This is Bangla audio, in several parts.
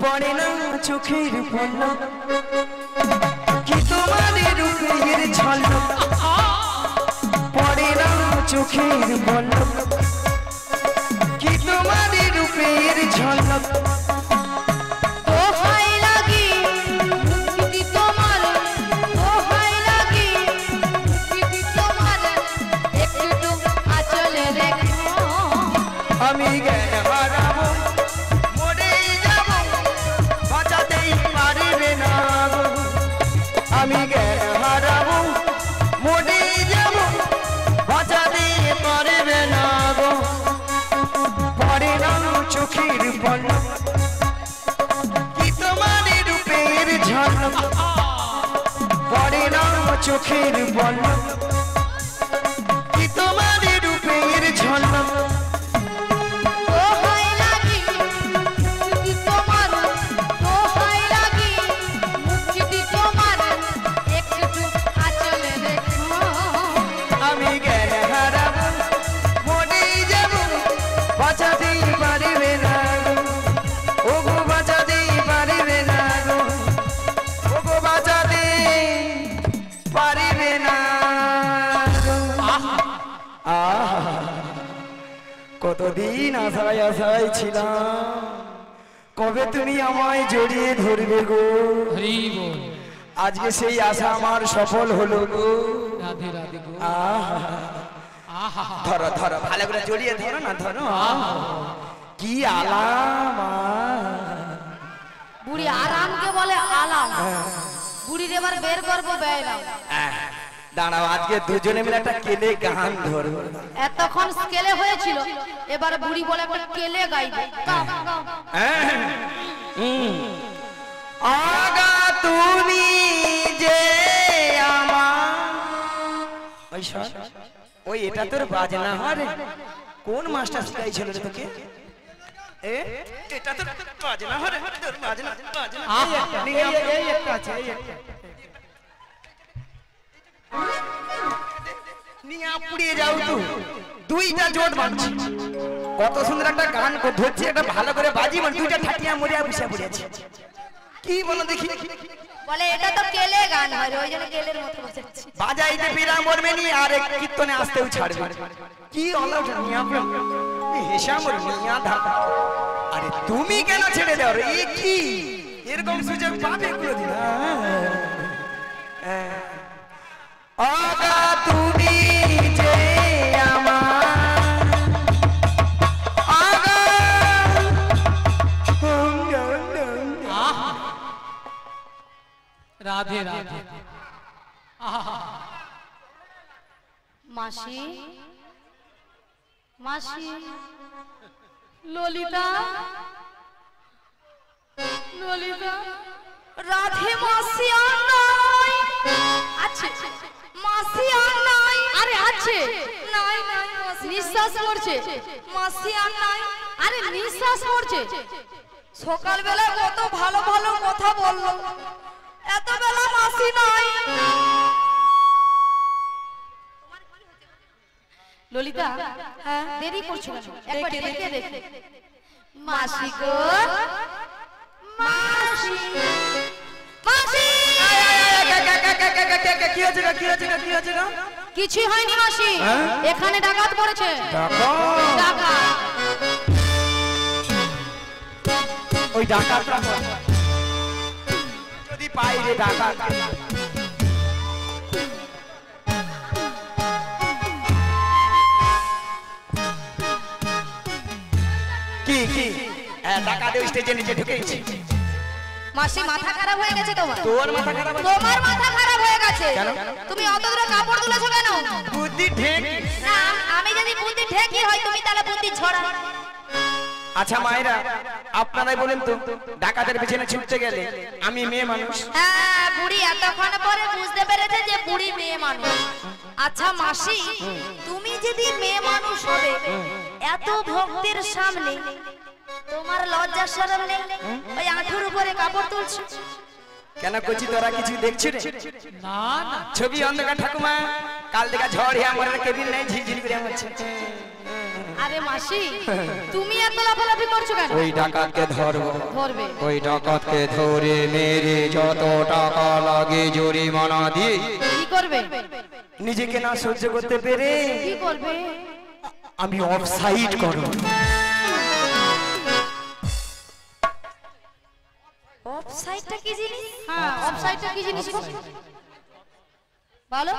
পড়ে না চোখের পলক কি তোমাদের রূপের ঝলক পড়ে না চোখের পলক কি তোমাদের রূপের ঝলক আমি জ্ঞান হারাবো মরে যাব বাঁচাতেই পারবে না গো আমি জ্ঞান হারাবো মরে যাব বাঁচাতে পারবে না গো পড়ে না চোখের পলক কি তোমার রূপের ঝলক পড়ে না চোখের পলক কি তোমার রূপের ঝলক কতদিন আশায় আশায় ছিলাম কবে তুমি আমায় জড়িয়ে ধরবে গো আজকে সেই আশা আমার সফল হলো গো ধরো ধরো ভালো করে জড়িয়ে ধরো না ধরো কি আলাম বুড়ি আরামকে বলে আলাম বুড়ির এবার বের করবো বেরাম দাঁড়াও আজকে দুজনে মিলে একটা কেলে গান ধরবো এতক্ষণ স্কেলে হয়েছিল এবার বুড়ি বলে একটা কেলে গাইবে আগা তুমি যে আমার ওই এটা তোর বাজনা হরে কোন মাস্টার শিখাইছিল রে তোকে এটা তোর বাজনা হরে তোর বাজনা বাজনা এই একটা আছে এই একটা নিয়ে পুড়িয়ে যাও তো দুইটা জোট বাঁধছি কত সুন্দর একটা গান ধরছি একটা ভালো করে বাজি মানে দুইটা ঠাটিয়া মরিয়া বসে পড়েছে কি বলো দেখি বলে এটা তো কেলে গান হয় ওই জন্য কেলের মতো বসেছি বাজাইতে বিরা মরবে নি আর এক কীর্তনে আসতেও ছাড়বে কি অলৌট নিয়া হেসা মরবে নিয়া ধাপা আরে তুমি কেন ছেড়ে দাও রে এ কি এরকম সুযোগ পাবে কোনদিন আগা তুমি যে আমার আগা রাধে রাধে মাসি মাসি ললিতা ললিতা রাধে মাসি আর নাই আছে মাসি আর নাই আরে আছে নাই নাই মাসি নিঃশ্বাস পড়ছে মাসি আর নাই আরে নিঃশ্বাস পড়ছে সকাল বেলা কত ভালো ভালো কথা বললো এত বেলা মাসি নাই ললিতা হ্যাঁ দেরি করছো কেন একবার ডেকে দেখ মাসি গো মাসি মাসি কি হচ্ছে কি হচ্ছে কি হচ্ছে কিছুই হয়নি মাসি এখানে ডাকাত পড়েছে ডাকাত ওই ডাকাতটা যদি পাই রে ডাকাত কি কি ডাকাত ওই স্টেজে নিচে ঢুকেছে মাসি মাথা খারাপ হয়ে গেছে তোমার তোর মাথা খারাপ তোমার মাথা খারাপ হয়ে গেছে তুমি অত দূরে কাপড় তুলেছো কেন বুদ্ধি ঠেক না আমি যদি বুদ্ধি ঠেকি হয় তুমি তাহলে বুদ্ধি ছড়া আচ্ছা মায়েরা আপনারাই বলেন তো ডাকাতের পিছনে ছুটতে গেলে আমি মেয়ে মানুষ হ্যাঁ বুড়ি এতক্ষণ পরে বুঝতে পেরেছে যে বুড়ি মেয়ে মানুষ আচ্ছা মাসি তুমি যদি মেয়ে মানুষ হবে এত ভক্তের সামনে তোমার লজ্জা শরম নেই ওই আঁঠুর উপরে কাপড় তুলছো কেন কচি তোরা কিছু দেখছিস রে না না ছবি অন্ধকার ঠাকুমা কাল দেখা ঝড় হে আমার কেবিন নাই ঝিলঝিল করে হচ্ছে আর আরে মাসি তুমি এত লাফালাফি করছো কেন? ওই ডাকাতকে ধরবো, ধরবে? ওই ডাকাতকে ধরে মেরে যত টাকা লাগে জরিমানা দিয়ে কি করবে? নিজেকে না সহ্য করতে পেরে কি করবে? আমি অফসাইড করব। অফসাইডটা কি জিনিস? হ্যাঁ অফসাইডটা কি জিনিস বলো?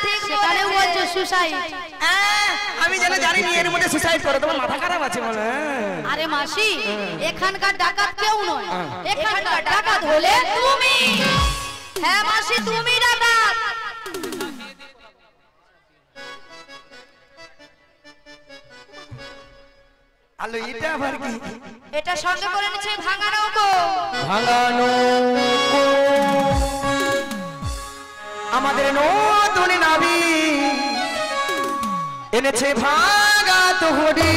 ঠিক সেখানেও বলছো সুসাইড। আমি জানি এর মধ্যে সুসাইড করে, তোমার মাথা খারাপ আছে বলে। আরে মাসি এখানকার ডাকাত কেউ নয়, এখানকার ডাকাত হলে তুমি। হ্যাঁ মাসি তুমি ডাকাত। আলো এটা আবার কি? এটা সঙ্গে করে নিচ্ছে ভাঙা নৌকো। ভাঙা নৌকো আমাদের নতুন নাবি এনেছে ভাঙা তোহরি।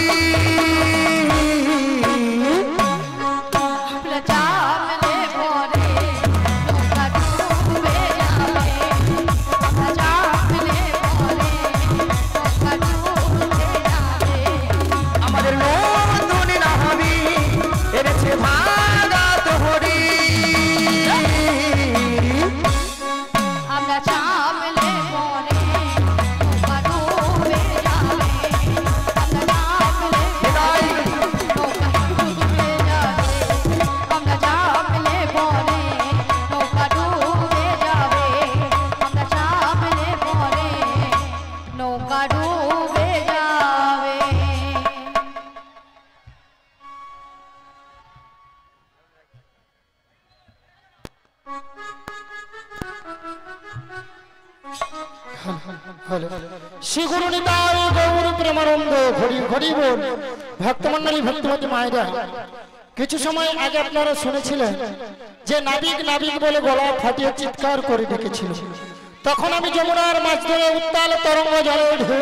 কিছু সময় আগে আপনারা শুনেছিলেন যে নাবিক নাবিক বলে গলা ফাটিয়ে চিৎকার করে ডেকেছিল। তখন আমি যমুনার মাছ ধরে উত্তাল তরঙ্গ জলে উঠে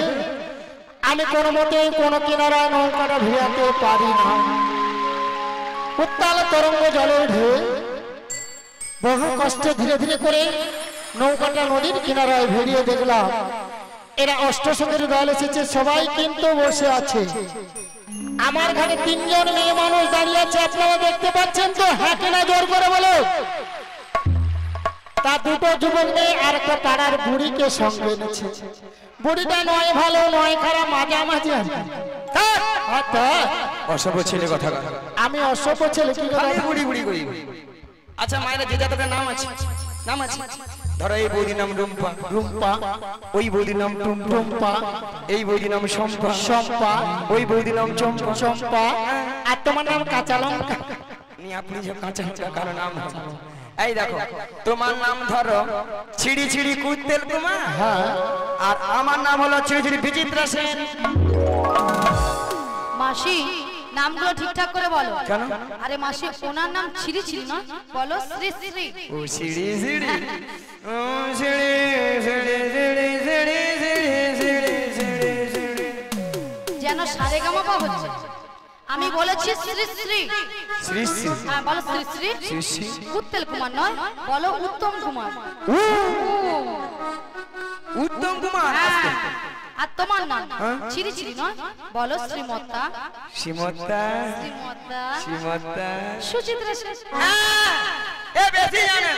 আমি কোনো মতে কোনো কিনারায় নৌকাটা ভিড়াতে পারি না। উত্তাল তরঙ্গ জলে উঠে বহু কষ্টে ধীরে ধীরে করে নৌকাটা নদীর কিনারায় ভিড়িয়ে দেখলাম এরা অষ্টসঙ্গের দল এসেছে, সবাই কিন্তু বসে আছে। আমার ঘাটে তিনজন মেয়ে মানুষ দাঁড়িয়ে আছে, আপনারা দেখতে পাচ্ছেন তো? হ্যাঁ কিনা জোর করে বলো। তা দুটো যুবক মেয়ে আর একটা পাড়ার বুড়িকে সঙ্গে এনেছে। বুড়িটা নয় ভালো নয় খারাপ, মাঝামাঝি আছে। অসভ্য ছেলে কথা। আমি অসভ্য ছেলে কি কথা? বুড়ি বুড়ি করি। আচ্ছা মায়েরা যে জাতকের নাম আছে, নাম আছে। ধরো এই বৌদির নাম রুম্পা, রুম্পা। ওই বৌদির নাম টুম্পা। এই বৌদির নাম শম্পা, শম্পা। ওই বৌদির নাম চম্পা, চম্পা। আর তোমার নাম কাঁচা লঙ্কা। আপনি যে কাঁচা লঙ্কা কারো নাম। এই দেখো তোমার নাম ধরো ছিড়ি ছিড়ি কুত্তেল কুমার, হ্যাঁ, আর আমার নাম হলো ছিড়ি ছিড়ি বিচিত্রা সেন। মাসি নামগুলো ঠিকঠাক করে বলো। কেন? আরে মাসি ওনার নাম ছিড়ি ছিড়ি না, বলো শ্রী শ্রী। ও ছিড়ি ছিড়ি, ও ছিড়ি ছিড়ি ছিড়ি ছিড়ি ছিড়ি ছিড়ি ছিড়ি, যেন সারেগামাপা হচ্ছে। আমি বলেছি শ্রী শ্রী। শ্রী শ্রী, হ্যাঁ বলো শ্রী শ্রী। শ্রী শ্রী উত্তম কুমার নয়, বলো উত্তম কুমার। উত্তম কুমার। আর তোমার নাম ছিড়ি ছিড়ি নয়, বলো শ্রীমত্তা। শ্রীমত্তা, শ্রীমত্তা, শ্রীমত্তা সুচিত্রা সেন। এ বেশি জানে,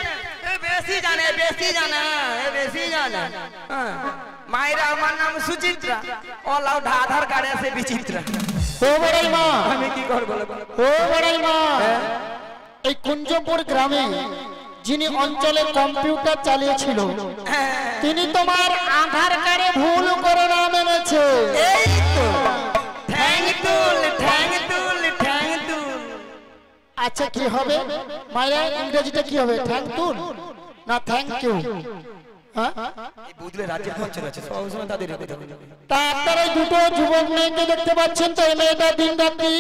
এ বেশি জানে, বেশি জানে, এ বেশি জানে। মায়েরা আমার নাম সুচিত্রা, ওলাও আধার কার্ডে আছে বিচিত্রা। ও বড়াই মা, আমি কি করব? ও বড়াই মা, এই কুঞ্জপুর গ্রামে যিনি অঞ্চলে কম্পিউটার চালিয়েছিল তিনি তোমার আধার কার্ডে ভুল করে নাম এনেছে। এই তো ঠ্যাং তুল, ঠ্যাং তুল, ঠ্যাং তুল। আচ্ছা কি হবে মায়েরা, ইংরেজিতে কি হবে? থ্যাংক তুল না থ্যাংক ইউ? হ্যাঁ, এই বুঝলে রাজ্যের খরচ আছে, সব সময় তাদের কথা বলে। তা আপনারা এই দুটো যুবক মেয়েকে দেখতে পাচ্ছেন তো? এই মেয়েটা দিন রাত্রি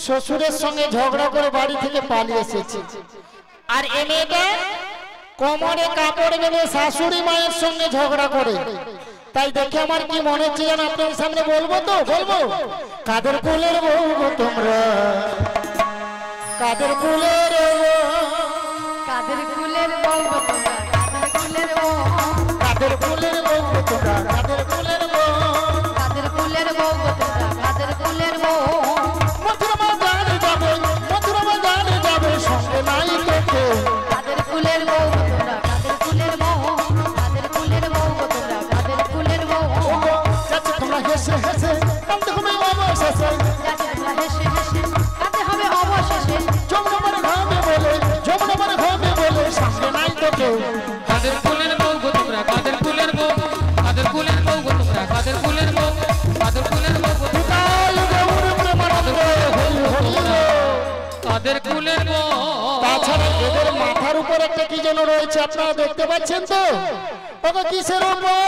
শ্বশুরের সঙ্গে ঝগড়া করে বাড়ি থেকে পালিয়ে এসেছে, আর এই মেয়েটা কোমরে কাপড় বেঁধে শাশুড়ি মায়ের সঙ্গে ঝগড়া করে। তাই দেখে আমার কি মনে হচ্ছে যেন আপনার সামনে বলবো, তো বলবো কাদের কুলের বউ গো তোমরা, কাদের কুলের কাদের কুলের বউ গো তোমরা, কাদের কুলের বউ, কাদের কুলের বউ গো তোমরা, কাদের কুলের বউ, কাদের কুলের বউ গো তোমরা, নাই তো কেউ। কাদের কুলের বউ গো তোমরা, কাদের কুলের বউ, কাদের কুলের বউ গো তোমরা, কাদের কুলের বউ। ওগো যাচ্ছে তোমরা হেসে হেসে কান্দতে হবে অবশেষে, যাচ্ছে তোমরা হেসে হেসে কাঁদতে হবে অবশেষে। যমুনার ঘামে বলে, যমুনার ঘামে বলে সামনে নাই তো কেউ। কাদের কুলের বউ গো তোমরা, কাদের কুলের বউ, কাদের কুলের বউ গো তোমরা, কাদের কুলের বউ, কাদের কুলের বউ গো তোমরা, কাদের কুলের বউ। তাছাড়া এদের মাথার উপর একটা কি যেন রয়েছে, আপনারা দেখতে পাচ্ছেন তো? ওগো কিসের উপর?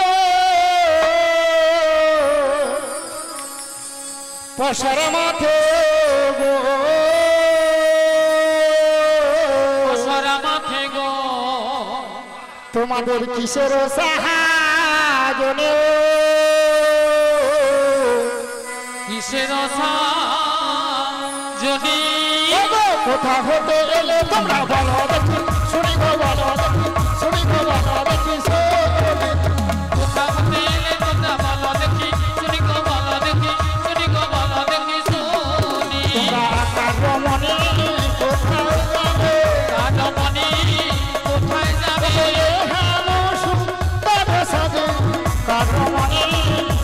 পশারা মাথে গো, সারা মাথে গো, তোমাদের কিসের সাহায্যে? কিসের যদি কোথা হতে এলে তোমরা বলো দেখি, শুনি গো বলো দেখি, শুনি গো বলো দেখি, কোথা হতে এলে তোমরা বলো দেখি, শুনি গো বলো দেখি, শুনি গো বলো দেখি শুনি। তোমরা কারমণি কোথায় যাবে? কাদমণি কোথায় যাবে? এহানো সুন্দর সাজে কারমণি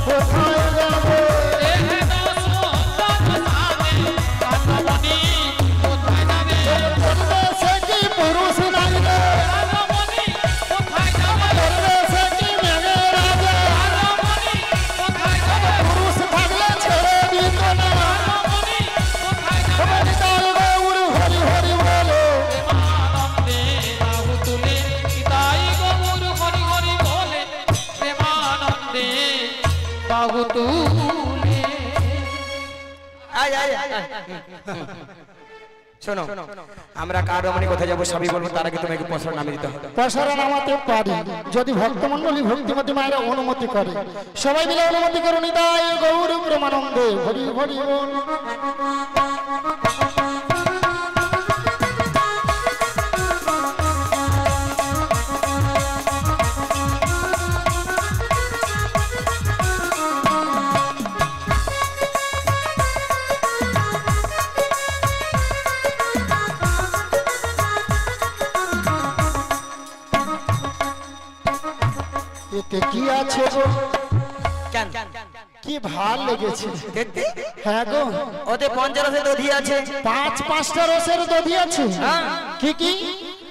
কোথায় যাবে? এহেন সুন্দর সাজে কাদমণি কোথায় যাবে? পরিবেশে কি পুরুষ নারীরে? কাদমণি কোথায় যাবে? পরিবেশে কি মেঘে রাজে? কাদমণি কোথায় যাবে? পুরুষ থাকলে ছেড়ে দিত না। কাদমণি কোথায় যাবে? নিতাই গৌর হরি হরি বলে, প্রেমানন্দে বাহু তুলে নিতাই গৌর হরি হরি বলে, প্রেমানন্দে বাহু তুলে। আয় আয় আয়। শোনো, আমরা কার রমণী কোথায় যাবো সবই বলবো, তার আগে তোমাকে পছন্দ নামে দিতে হবে। পশরা নামাতে পারি যদি ভক্তমণ্ডলী ভক্তিমতী মায়েরা অনুমতি করে। সবাই মিলে অনুমতি করুন। নিতাই গৌর প্রেমানন্দে হরি হরি বল। এতে কি আছে গো? কেন কি ভাল লেগেছে দেখতে? হ্যাঁ গো, ওতে পঞ্চরসে দধি আছে। পাঁচটা রসের দধি আছে। হ্যাঁ। কি কি?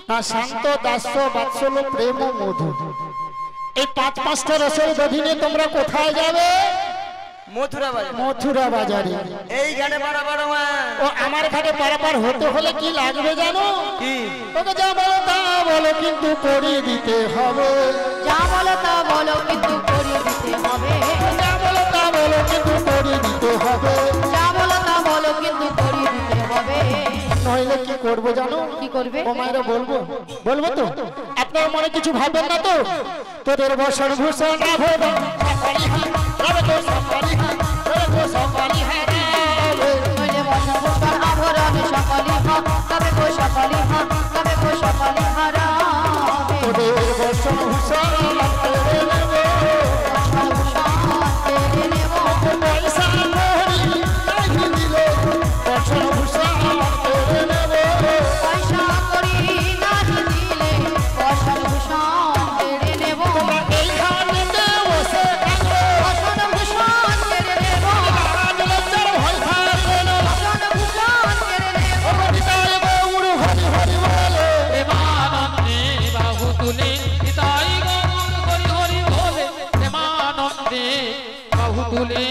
না শান্ত, দাস্য, বাৎসল্য, প্রেম ও মধু। এই পাঁচটা রসের দধি নিয়ে তোমরা কোথায় যাবে? মথুরা বাজার। মথুরা বাজারে। এই গানে পারাবার ও আমার ঘাটে পারাপার হতে হলে কি লাগবে জানো? কি? ওকে যা বলো তা বলো কিন্তু করে দিতে হবে। যা বলো তা বলো কিন্তু করিয়ে দিতে হবে। যা বলো তা বলো কিন্তু করে দিতে হবে। যা বলো তা বলো কিন্তু করিয়ে দিতে হবে। নইলে কি করবো জানো? কি করবে? ও মায়েরা বলবো বলবো তো? আপনার মনে কিছু ভাববেন না তো? তোদের বসন ভূষণ আভরণ নইলে বসন ভূষণ আভরণ সকলি হোক, তবে গো সকলি হোক, তবে গো সকলি হারাবে। তোদের বসন ভূষণ কেড়ে নেব, বসন ভূষণ কেড়ে নেব। পয়সা কড়ি নাহি দিলে বসন ভূষণ কেড়ে নেব। পয়সা করি নাহি দিলে বসন ভূষণ কেড়ে নেব। এইখানেতে বসে থাকলে বসন ভূষণ কেড়ে নেব। লজ্জার ভয় থাকবে না। বসন ভূষণ কেড়ে নেব। নিতাই গৌর হরি হরি বলে, প্রেমানন্দে বাহু তুলে নিতাই গৌর হরি হরি বলে, প্রেমানন্দে বাহু তুলে